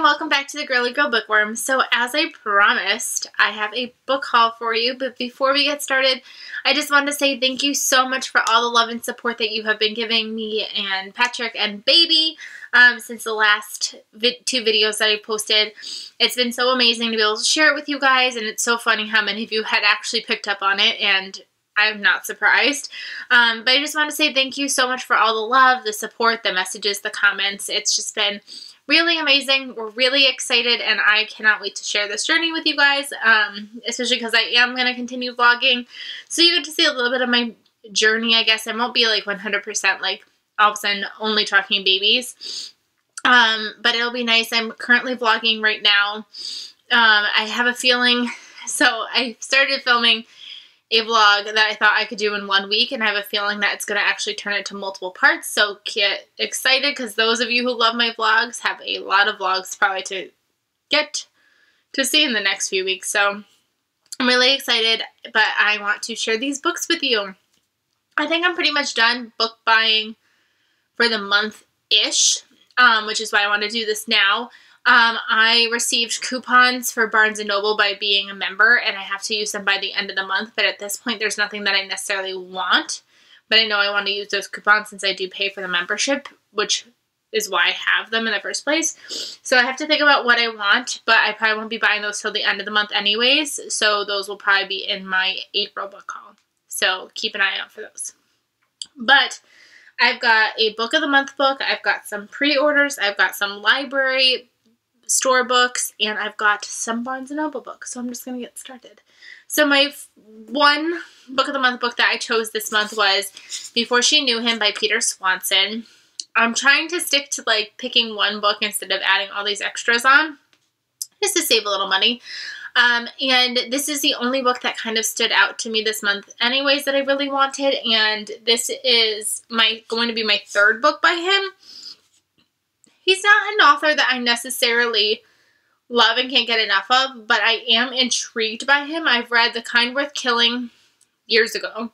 Welcome back to the Girly Girl Bookworm. So as I promised, I have a book haul for you, but before we get started, I just wanted to say thank you so much for all the love and support that you have been giving me and Patrick and Baby since the last two videos that I posted. It's been so amazing to be able to share it with you guys, and it's so funny how many of you had actually picked up on it, and I'm not surprised. But I just want to say thank you so much for all the love, the support, the messages, the comments. It's just been really amazing. We're really excited, and I cannot wait to share this journey with you guys, especially because I am going to continue vlogging, so you get to see a little bit of my journey, I guess. I won't be like 100% like all of a sudden only talking babies, but it'll be nice. I'm currently vlogging right now. I have a feeling, so I started filming a vlog that I thought I could do in 1 week, and I have a feeling that it's going to actually turn into multiple parts, so get excited, because those of you who love my vlogs have a lot of vlogs probably to get to see in the next few weeks, so I'm really excited, but I want to share these books with you. I think I'm pretty much done book buying for the month-ish, which is why I want to do this now. I received coupons for Barnes & Noble by being a member, and I have to use them by the end of the month, but at this point there's nothing that I necessarily want, but I know I want to use those coupons since I do pay for the membership, which is why I have them in the first place. So I have to think about what I want, but I probably won't be buying those till the end of the month anyways, so those will probably be in my April book haul. So keep an eye out for those. But I've got a book of the month book, I've got some pre-orders, I've got some library store books, and I've got some Barnes & Noble books, so I'm just going to get started. So my one book of the month book that I chose this month was Before She Knew Him by Peter Swanson. I'm trying to stick to like picking one book instead of adding all these extras on, just to save a little money. And this is the only book that kind of stood out to me this month anyways that I really wanted, and this is going to be my third book by him. He's not an author that I necessarily love and can't get enough of, but I am intrigued by him. I've read The Kind Worth Killing years ago.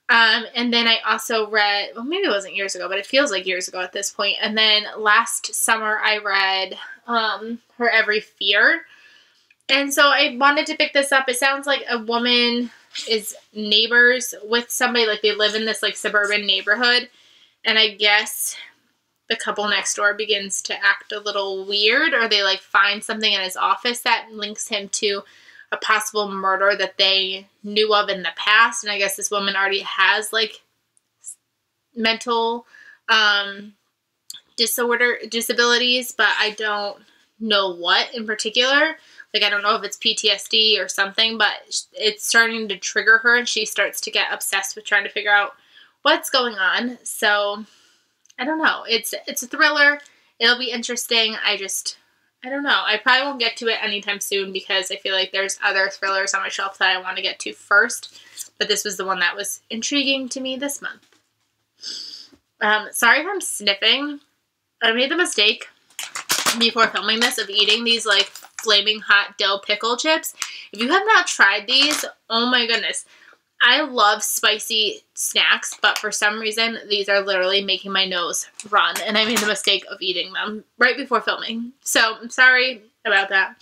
And then I also read, well, maybe it wasn't years ago, but it feels like years ago at this point. And then last summer I read Her Every Fear. And so I wanted to pick this up. It sounds like a woman is neighbors with somebody, like they live in this like suburban neighborhood. And I guess the couple next door begins to act a little weird, or they like find something in his office that links him to a possible murder that they knew of in the past. And I guess this woman already has like mental disabilities, but I don't know what in particular. Like, I don't know if it's PTSD or something, but it's starting to trigger her, and she starts to get obsessed with trying to figure out what's going on. So I don't know. It's a thriller. It'll be interesting. I don't know. I probably won't get to it anytime soon because I feel like there's other thrillers on my shelf that I want to get to first. But this was the one that was intriguing to me this month. Sorry if I'm sniffing. I made the mistake before filming this of eating these like flaming hot dill pickle chips. If you have not tried these, oh my goodness. I love spicy snacks, but for some reason, these are literally making my nose run, and I made the mistake of eating them right before filming. So, I'm sorry about that.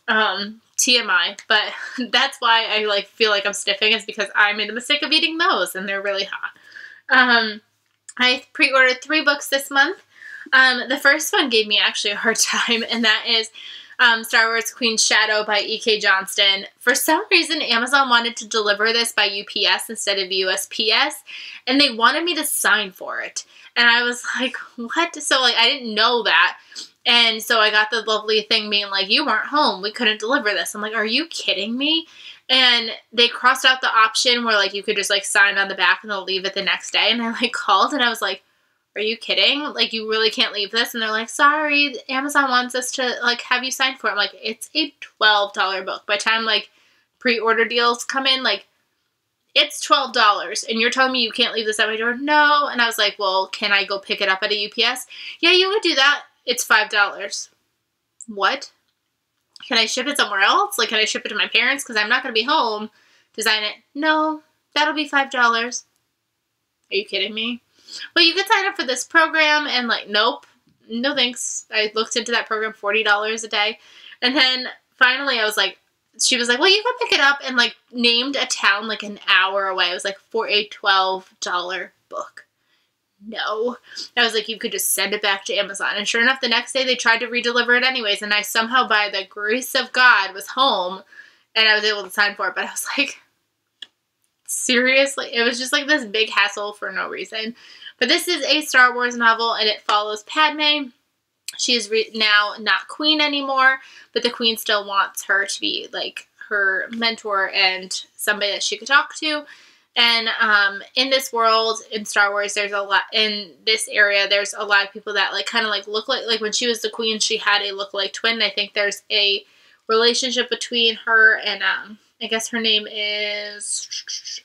TMI, but that's why I like feel like I'm sniffing, is because I made the mistake of eating those, and they're really hot. I pre-ordered 3 books this month. The first one gave me actually a hard time, and that is Star Wars Queen's Shadow by E.K. Johnston. For some reason, Amazon wanted to deliver this by UPS instead of USPS, and they wanted me to sign for it. And I was like, what? So, like, I didn't know that. And so I got the lovely thing being like, you weren't home. We couldn't deliver this. I'm like, are you kidding me? And they crossed out the option where, like, you could just, like, sign on the back and they'll leave it the next day. And I, like, called and I was like, are you kidding? Like, you really can't leave this? And they're like, sorry, Amazon wants us to, like, have you sign for it. I'm like, it's a $12 book. By the time, like, pre-order deals come in, like, it's $12. And you're telling me you can't leave this at my door? No. And I was like, well, can I go pick it up at a UPS? Yeah, you would do that. It's $5. What? Can I ship it somewhere else? Like, can I ship it to my parents? Because I'm not going to be home to sign it. No, that'll be $5. Are you kidding me? Well, you could sign up for this program, and like, nope, no thanks. I looked into that program, $40 a day. And then finally I was like, she was like, well, you can pick it up, and like named a town like an hour away. It was like for a $12 book. No. I was like, you could just send it back to Amazon. And sure enough, the next day they tried to redeliver it anyways. And I somehow, by the grace of God, was home and I was able to sign for it. But I was like, seriously? It was just like this big hassle for no reason. But this is a Star Wars novel, and it follows Padme. She is now not queen anymore, but the queen still wants her to be like her mentor and somebody that she could talk to. And in this world, in Star Wars, there's a lot, in this area, there's a lot of people that like kind of like look like when she was the queen, she had a look-alike twin. I think there's a relationship between her and, I guess her name is,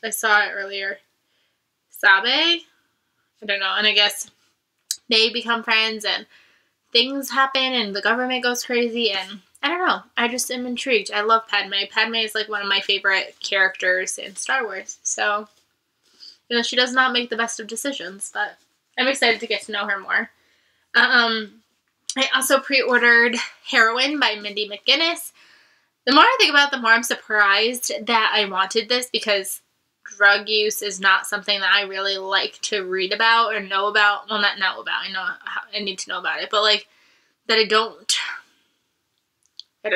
I saw it earlier, Sabe? I don't know. And I guess they become friends and things happen and the government goes crazy, and I don't know. I just am intrigued. I love Padme. Padme is like one of my favorite characters in Star Wars. So, you know, she does not make the best of decisions, but I'm excited to get to know her more. I also pre-ordered Heroine by Mindy McGinnis. The more I think about it, the more I'm surprised that I wanted this, because drug use is not something that I really like to read about or know about. Well, not know about. I know I need to know about it, but like that I don't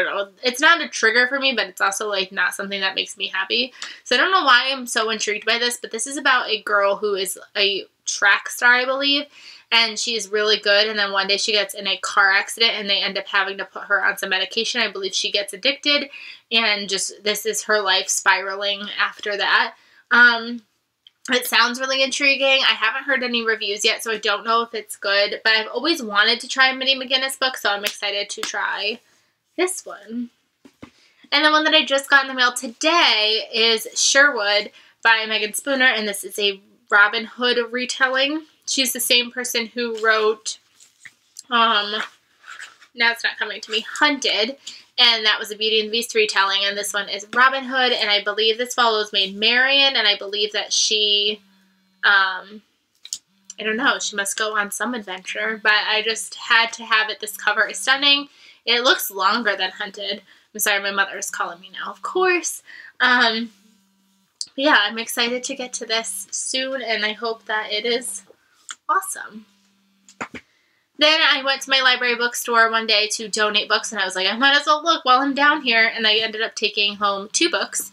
know. It's not a trigger for me, but it's also like not something that makes me happy. So I don't know why I'm so intrigued by this, but this is about a girl who is a track star, I believe, and she's really good. And then one day she gets in a car accident and they end up having to put her on some medication. I believe she gets addicted, and just this is her life spiraling after that. It sounds really intriguing. I haven't heard any reviews yet, so I don't know if it's good, but I've always wanted to try a Mindy McGinnis book, so I'm excited to try this one. And the one that I just got in the mail today is Sherwood by Megan Spooner, and this is a Robin Hood retelling. She's the same person who wrote, now it's not coming to me, Hunted, and that was a Beauty and the Beast retelling, and this one is Robin Hood, and I believe this follows Maid Marian, and I believe that she, I don't know, she must go on some adventure, but I just had to have it. This cover is stunning. It looks longer than Hunted. I'm sorry, my mother is calling me now, of course. Yeah, I'm excited to get to this soon, and I hope that it is awesome. Then I went to my library bookstore one day to donate books, and I was like, I might as well look while I'm down here, and I ended up taking home 2 books.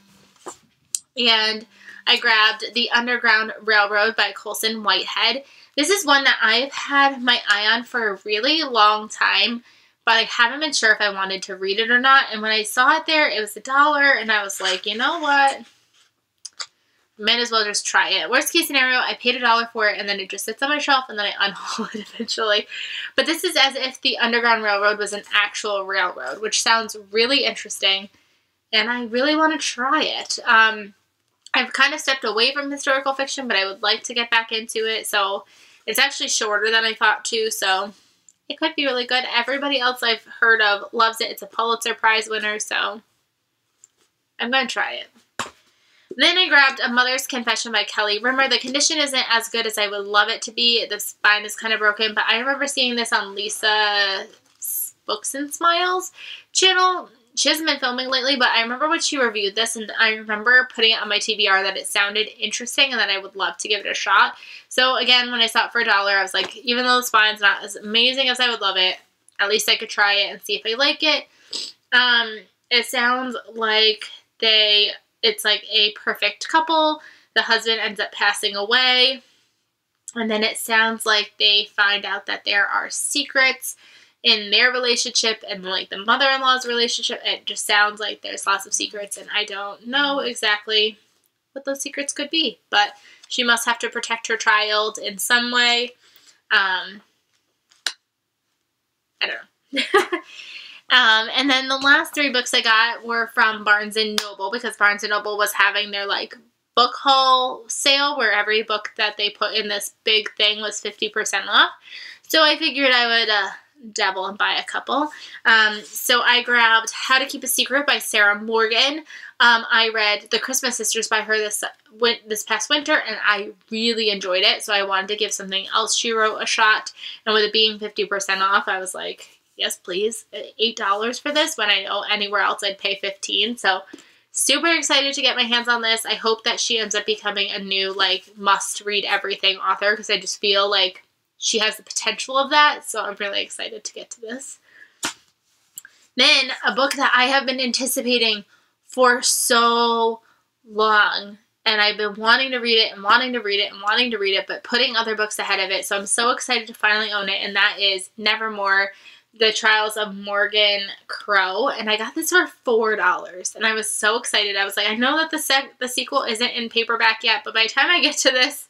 And I grabbed The Underground Railroad by Colson Whitehead. This is one that I've had my eye on for a really long time, but I haven't been sure if I wanted to read it or not. And when I saw it there, it was $1, and I was like, you know what? Might as well just try it. Worst case scenario, I paid $1 for it, and then it just sits on my shelf, and then I unhaul it eventually. But this is as if the Underground Railroad was an actual railroad, which sounds really interesting, and I really want to try it. I've kind of stepped away from historical fiction, but I would like to get back into it, so it's actually shorter than I thought too, so it could be really good. Everybody else I've heard of loves it. It's a Pulitzer Prize winner, so I'm going to try it. Then I grabbed A Mother's Confession by Kelly Rimmer. The condition isn't as good as I would love it to be. The spine is kind of broken, but I remember seeing this on Lisa Books and Smiles channel. She hasn't been filming lately, but I remember when she reviewed this, and I remember putting it on my TBR that it sounded interesting and that I would love to give it a shot. So again, when I saw it for $1, I was like, even though the spine's not as amazing as I would love it, at least I could try it and see if I like it. It sounds like it's like a perfect couple. The husband ends up passing away, and then it sounds like they find out that there are secrets in their relationship and like the mother-in-law's relationship. It just sounds like there's lots of secrets, and I don't know exactly what those secrets could be, but she must have to protect her child in some way. I don't know. And then the last 3 books I got were from Barnes & Noble, because Barnes & Noble was having their like book haul sale where every book that they put in this big thing was 50% off. So I figured I would dabble and buy a couple. So I grabbed How to Keep a Secret by Sarah Morgan. I read The Christmas Sisters by her this past winter, and I really enjoyed it, so I wanted to give something else she wrote a shot. And with it being 50% off, I was like, yes, please. $8 for this when I know anywhere else I'd pay $15. So super excited to get my hands on this. I hope that she ends up becoming a new, like, must-read everything author, because I just feel like she has the potential of that, so I'm really excited to get to this. Then, a book that I have been anticipating for so long, and I've been wanting to read it and wanting to read it and wanting to read it, but putting other books ahead of it, so I'm so excited to finally own it, and that is Nevermore, The Trials of Morgan Crowe, and I got this for $4, and I was so excited. I was like, I know that the sequel isn't in paperback yet, but by the time I get to this,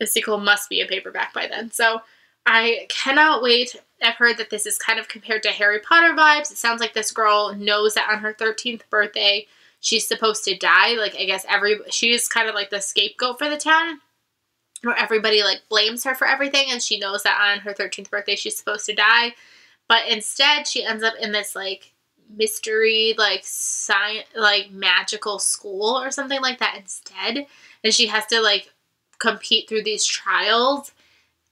the sequel must be a paperback by then. So I cannot wait. I've heard that this is kind of compared to Harry Potter vibes. It sounds like this girl knows that on her 13th birthday, she's supposed to die. Like, I guess she's kind of like the scapegoat for the town, where everybody, like, blames her for everything, and she knows that on her 13th birthday, she's supposed to die. But instead, she ends up in this, like, mystery, like, science, like, magical school or something like that instead. And she has to, like, compete through these trials,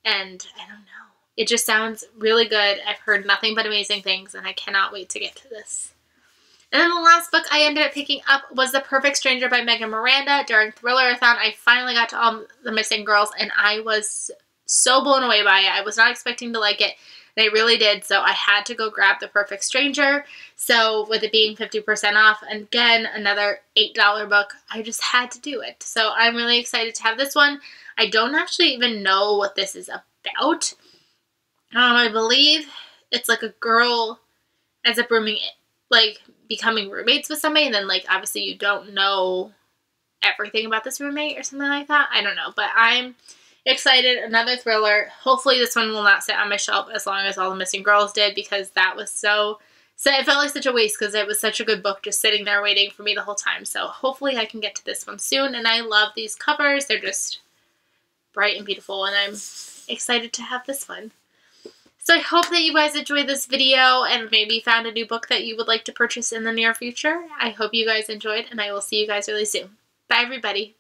and I don't know. It just sounds really good. I've heard nothing but amazing things, and I cannot wait to get to this. And then the last book I ended up picking up was The Perfect Stranger by Megan Miranda. During Thriller-a-thon, I finally got to All the Missing Girls, and I was so blown away by it. I was not expecting to like it, and I really did, so I had to go grab The Perfect Stranger. So with it being 50% off, and again, another $8 book, I just had to do it. So I'm really excited to have this one. I don't actually even know what this is about. I believe it's like a girl ends up becoming roommates with somebody, and then, like, obviously you don't know everything about this roommate or something like that. I don't know, but I'm excited. Another thriller. Hopefully this one will not sit on my shelf as long as All the Missing Girls did, because that was so it felt like such a waste, because it was such a good book just sitting there waiting for me the whole time. So hopefully I can get to this one soon, and I love these covers. They're just bright and beautiful, and I'm excited to have this one. So I hope that you guys enjoyed this video and maybe found a new book that you would like to purchase in the near future. I hope you guys enjoyed, and I will see you guys really soon. Bye, everybody.